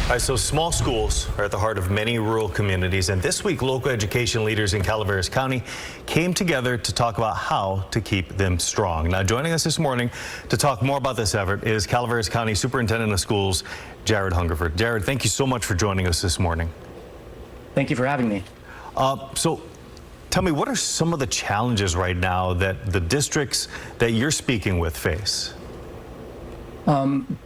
All right, so small schools are at the heart of many rural communities, and this week local education leaders in Calaveras County came together to talk about how to keep them strong. Now joining us this morning to talk more about this effort is Calaveras County Superintendent of Schools, Jared Hungerford. Jared, thank you so much for joining us this morning. Thank you for having me. So tell me, what are some of the challenges right now that the districts that you're speaking with face?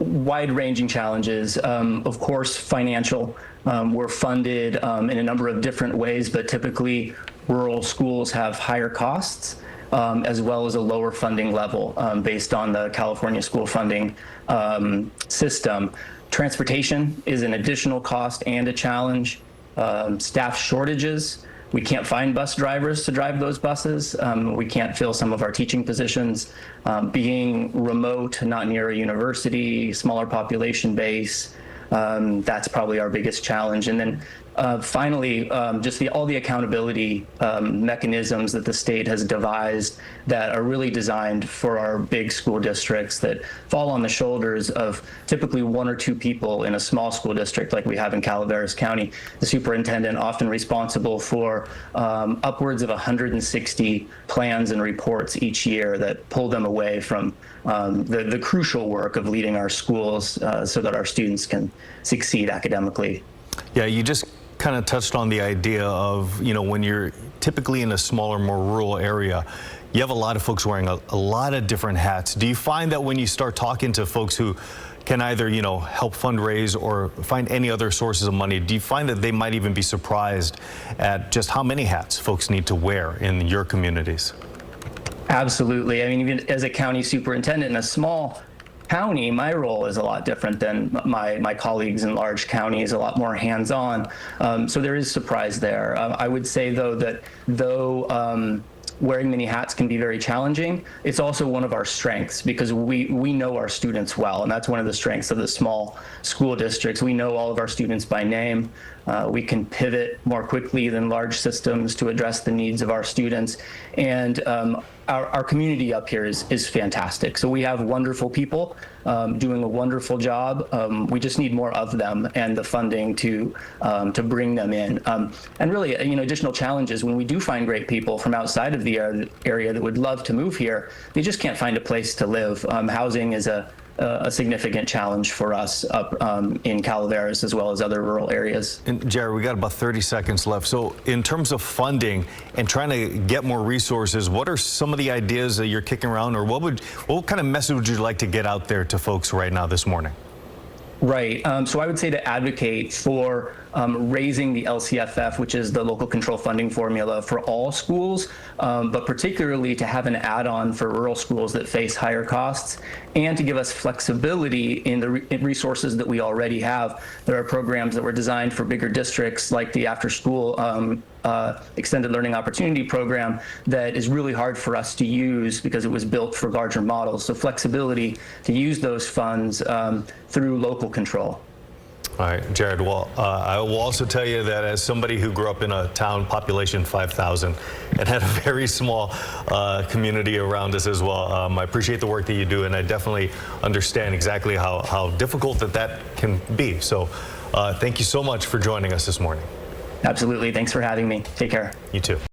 Wide-ranging challenges, of course, financial. We're funded in a number of different ways, but typically rural schools have higher costs as well as a lower funding level based on the California school funding system. Transportation is an additional cost and a challenge. Staff shortages. We can't find bus drivers to drive those buses. We can't fill some of our teaching positions. Being remote, not near a university, smaller population base, that's probably our biggest challenge. And then finally, just all the accountability mechanisms that the state has devised that are really designed for our big school districts that fall on the shoulders of typically one or two people in a small school district like we have in Calaveras County. The superintendent often responsible for upwards of 160 plans and reports each year that pull them away from the crucial work of leading our schools so that our students can succeed academically. Yeah, you just kind of touched on the idea of, when you're typically in a smaller, more rural area, you have a lot of folks wearing a lot of different hats. Do you find that when you start talking to folks who can either, help fundraise or find any other sources of money, do you find that they might even be surprised at just how many hats folks need to wear in your communities? Absolutely. I mean, even as a county superintendent in a small county, my role is a lot different than my colleagues in large counties, a lot more hands-on. So there is surprise there. I would say, though, that wearing many hats can be very challenging, it's also one of our strengths because we know our students well, and that's one of the strengths of the small school districts. We know all of our students by name. We can pivot more quickly than large systems to address the needs of our students. And our community up here is fantastic. So we have wonderful people doing a wonderful job. We just need more of them and the funding to bring them in. And really, additional challenges when we do find great people from outside of the area that would love to move here, they just can't find a place to live. Housing is a significant challenge for us up in Calaveras as well as other rural areas. And Jared, we got about 30 seconds left. So in terms of funding and trying to get more resources, what are some of the ideas that you're kicking around, or what kind of message would you like to get out there to folks right now this morning? Right. So I would say to advocate for raising the LCFF, which is the local control funding formula for all schools, but particularly to have an add-on for rural schools that face higher costs, and to give us flexibility in the resources that we already have. There are programs that were designed for bigger districts like the after-school extended learning opportunity program that is really hard for us to use because it was built for larger models. So flexibility to use those funds through local control. All right, Jared, well, I will also tell you that as somebody who grew up in a town population 5,000 and had a very small community around us as well, I appreciate the work that you do, and I definitely understand exactly how difficult that can be. So thank you so much for joining us this morning. Absolutely. Thanks for having me. Take care. You too.